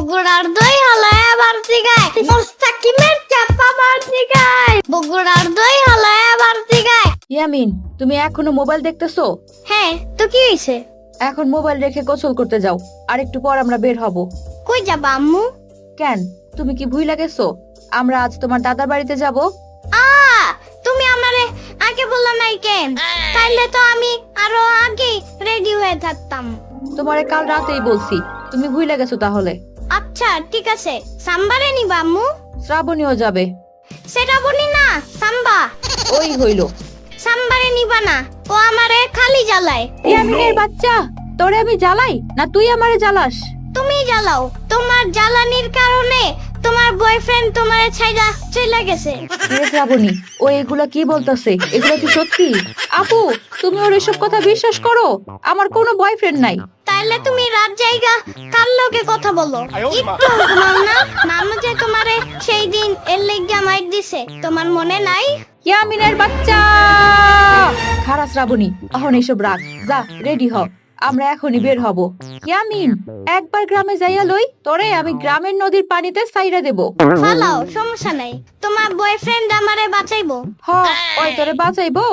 বগুড়ার দই হালায় আবার জিগায় মোস্তাকিমের চাপা বার জিগায় বগুড়ার দই হালায় আবার জিগায়। ইয়ামিন, তুমি এখনো মোবাইল দেখতেছো? হ্যাঁ, তো কি হইছে? এখন মোবাইল রেখে গোসল করতে যাও, আর একটু পর আমরা বের হব। কই যাবা আম্মু? কেন, তুমি কি ভুইলা গেছো আমরা আজ তোমার দাদার বাড়িতে যাব? তুমি আমারে আগে বললা নাই কেন? তাইলে তো আমি আরো আগে রেডি হয়ে থাকতাম। তোমারে কাল রাতেই বলছি, তুমি ভুইলা গেছো তাহলে। আচ্ছা ঠিক আছে, সাম্বারে নিবা আম্মু? শ্রাবণীও যাবে। সেটা বলি না, সাম্বা। ওই হইলো। সাম্বারে নিবা না, ও আমারে খালি জ্বালায়। ইয়ামিনের বাচ্চা, তোরে আমি জ্বালাই না তুই আমারে জ্বালাস? তুমি জ্বালাও, তোমার জ্বালানির কারণে তোমার বয়ফ্রেন্ড তোমারে ছাইড়া চলে গেছে। শ্রাবণী, ও এগুলা কি বলতাছে? এগুলা কি সত্যি? আপু, তুমি ওর এসব কথা বিশ্বাস করো? আমার কোনো বয়ফ্রেন্ড নাই। তাইলে তুমি রাত জায়গা কার লগে কথা বলো? একটু ঘুমাও না? নানু যে তোমারে সেই দিন এর লেগা মাইক দিছে, তোমার মনে নাই? ইয়ামিনের বাচ্চা, খারাপ শ্রাবণী, এখন এসব রাখ, যা রেডি হ, আমরা এখনই বের হব। ইয়ামিন, একবার গ্রামে যাইয়া লই, তোরে আমি গ্রামের নদীর পানিতে সাইরা দেব। ফালাও, সমস্যা নাই, তোমার বয়ফ্রেন্ড আমারে বাঁচাইবো। হ, ওই তোরে বাঁচাইবো?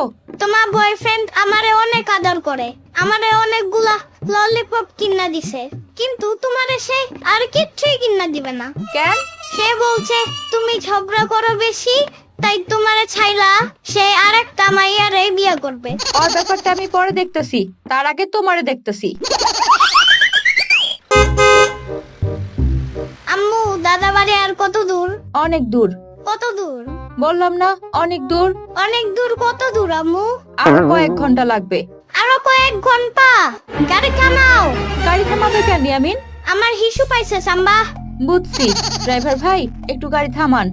তোমার বয়ফ্রেন্ড আমারে অনেক আদর করে, আমারে অনেকগুলা ললিপপ কিনা দিছে, কিন্তু তোমারে সে আর কিচ্ছুই কিনা দিবে না। কেন? সে বলছে তুমি ঝগড়া করো বেশি, তাই তোমারে ছাইলা সে আরেকটা মাইয়ারে বিয়ে করবে। ওর ব্যাপারটা আমি পরে দেখতেছি, তার আগে তোমারে দেখতেছি। আম্মু, দাদা বাড়ি আর কত দূর? অনেক দূর। কত দূর? বললাম না অনেক দূর। অনেক দূর? কত দূর আম্মু? আর কয়েক ঘন্টা লাগবে। আরো কয়েক ঘন্টা? গাড়ি থামাও। গাড়ি থামাবে কেন ইয়ামিন? আমার হিসু পাইছে সাম্বা। বুঝছি, ড্রাইভার ভাই একটু গাড়ি থামান।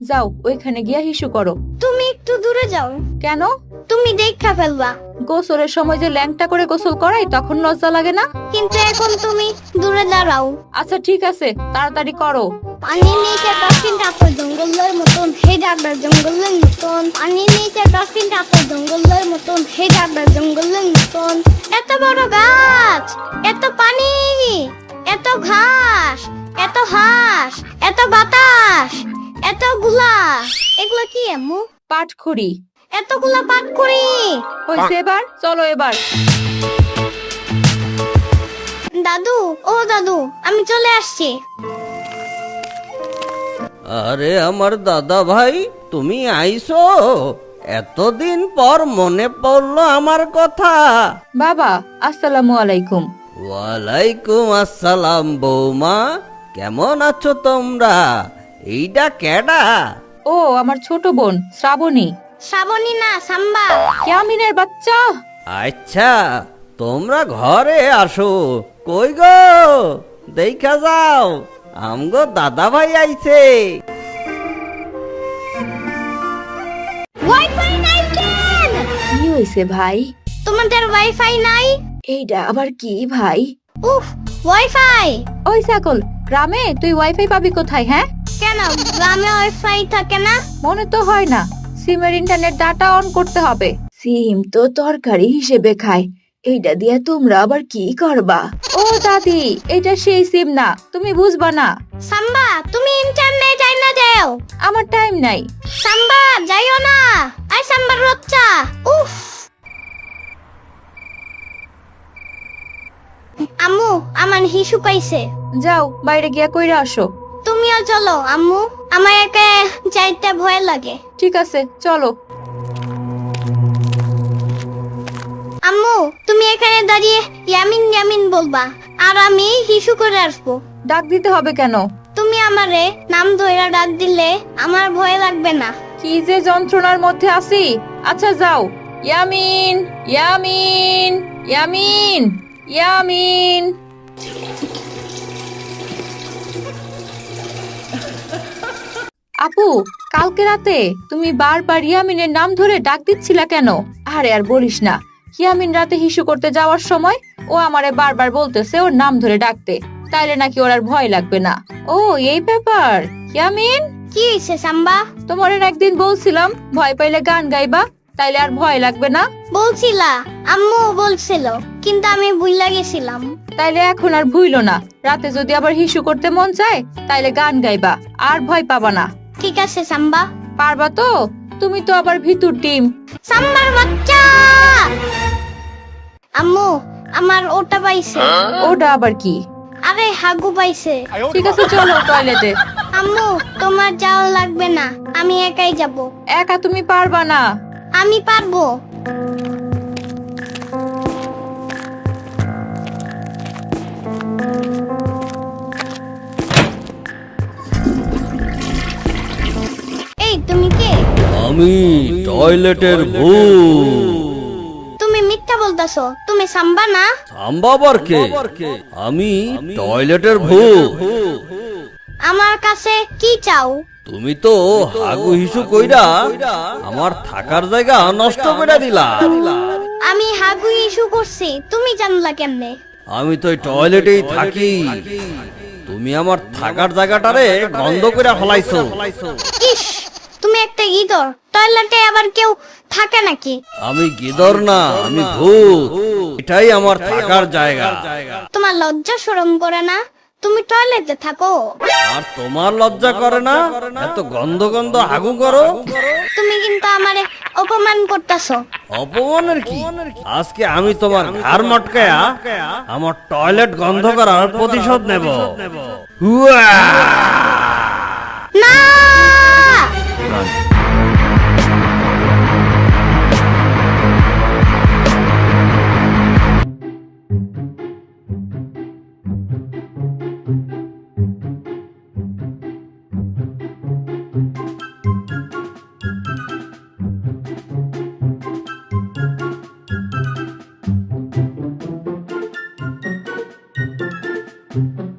যাও, ওইখানে গিয়া হিসু করো। তুমি একটু দূরে যাও। কেন? তুমি দেখা ফেলবা। গোসলের সময় যে ল্যাংটা করে গোসল করাই, তখন লজ্জা লাগে না? কিন্তু এখন তুমি দূরে দাঁড়াও। আচ্ছা ঠিক আছে, তাড়াতাড়ি করো। পানির নিচে ডলফিন রাখো জঙ্গলের মতন, হে ডাকবে জঙ্গলের মতন। পানির নিচে ডলফিন রাখো জঙ্গলের মতন, হে ডাকবে জঙ্গলের মতন। এত বড় গাছ, এত পানি, এত ঘাস, এত হাঁস, এত বাতাস, এতগুলা, এগুলা কি আম্মু? পাটখড়ি। এতগুলা পাট করি। হইছে, এবার চলো। এবার দাদু, ও দাদু, আমি চলে আসছি। আরে আমার দাদা ভাই, তুমি আইছো? এতদিন পর মনে পড়লো আমার কথা। বাবা, আসসালামু আলাইকুম। ওয়ালাইকুম আসসালাম বৌমা, কেমন আছো তোমরা? এইটা কেডা? ও আমার ছোট বোন শ্রাবণী। শ্রাবণী না, সাম্বা। ইয়ামিনের বাচ্চা। আচ্ছা, তোমরা ঘরে আসো। কই গো, দেখা যাও, আমগো দাদা ভাই আইছে। ওয়াইফাই নাই কেন? কি হইছে ভাই? তোমাদের ওয়াইফাই নাই? এইটা আবার কি ভাই? উফ, ওয়াইফাই। ওই ছাগল, গ্রামে তুই ওয়াইফাই পাবি কোথায়? হ্যাঁ, কেন গ্রামে ওয়াইফাই থাকে না? মনে তো হয় না। সিমের ইন্টারনেট ডাটা অন করতে হবে। সিম তো তরকারি হিসেবে খায়, এইটা দিয়ে তোমরা আবার কি করবা? ও দাদি, এটা সেই সিম না, তুমি বুঝবা না। সাম্বা, তুমি ইন্টারনেট যাই না যাও। আমার টাইম নাই। সাম্বা, যাইও না। আই সাম্বার বাচ্চা। উফ। আম্মু, আমার হিসু পাইছে। যাও, বাইরে গিয়া কইরা আসো। তুমিও চলো আম্মু, আমার একা যাইতে ভয় লাগে। ঠিক আছে, চলো। আম্মু, তুমি এখানে দাঁড়িয়ে ইয়ামিন ইয়ামিন বলবা, আর আমি হিসু করে আসবো। ডাক দিতে হবে কেন? তুমি আমারে নাম ধইরা ডাক দিলে আমার ভয় লাগবে না। কি যে যন্ত্রণার মধ্যে আছি। আচ্ছা যাও। ইয়ামিন, ইয়ামিন, ইয়ামিন, ইয়ামিন। আপু, কালকে রাতে তুমি বারবার ইয়ামিনের নাম ধরে ডাক দিচ্ছিলা কেন? আরে আর বলিস না, ইয়ামিন রাতে হিসু করতে যাওয়ার সময় ও আমারে বারবার বলতেছে ওর নাম ধরে ডাকতে, তাইলে নাকি ওর আর ভয় লাগবে না। ও এই ব্যাপার। ইয়ামিন, কি হইছে সাম্বা? তোমার একদিন বলছিলাম ভয় পাইলে গান গাইবা, তাইলে আর ভয় লাগবে না। বলছিলা, আম্মু বলছিল, কিন্তু আমি ভুইলা গেছিলাম। তাইলে এখন আর ভুইলো না, রাতে যদি আবার হিসু করতে মন চায় তাইলে গান গাইবা, আর ভয় পাবা না। ঠিক আছে সাম্বা। পারবা তো? তুমি তো আবার ভিতুর টিম। সাম্বার বাচ্চা। আম্মু, আমার ওটা পাইছে। ওটা আবার কি? আরে হাগু পাইছে। ঠিক আছে চলো টয়লেটে। আম্মু, তোমার যাওয়া লাগবে না, আমি একাই যাব। একা তুমি পারবা না। আমি পারবো। এই তুমি কে? আমি টয়লেটের ভূত। তুমি মিথ্যা বলতাছো, তুমি সাম্বা না? সাম্বাবার কে? আমি টয়লেটের ভূত। আমার কাছে কি চাও? তুমি তো হাগু হিসু কইরা আমার থাকার জায়গা নষ্ট করে দিলা। আমি হাগু ইস্যু করছি, তুমি জানলা কেমনে? আমি তো এই টয়লেটেই থাকি, তুমি আমার থাকার জায়গাটারে বন্ধ করে ফেলাইছো। ইস, তুমি একটা ইঁদুর, টয়লেটে আবার কেউ থাকে নাকি? আমি গিদর না, আমি ভূত, এটাই আমার থাকার জায়গা। তোমার লজ্জা শরম করে না? তুমি টয়লেটে থাকো। আর তোমার লজ্জা করে না? এত গন্ধ গন্ধ হাগু করো। তুমি কিন্তু আমারে অপমান করতেছো। অপমানের কি? আজকে আমি তোমার ঘাড় মটকায়া আমার টয়লেট গন্ধ করার প্রতিশোধ নেব। হুয়া! না! Thank you.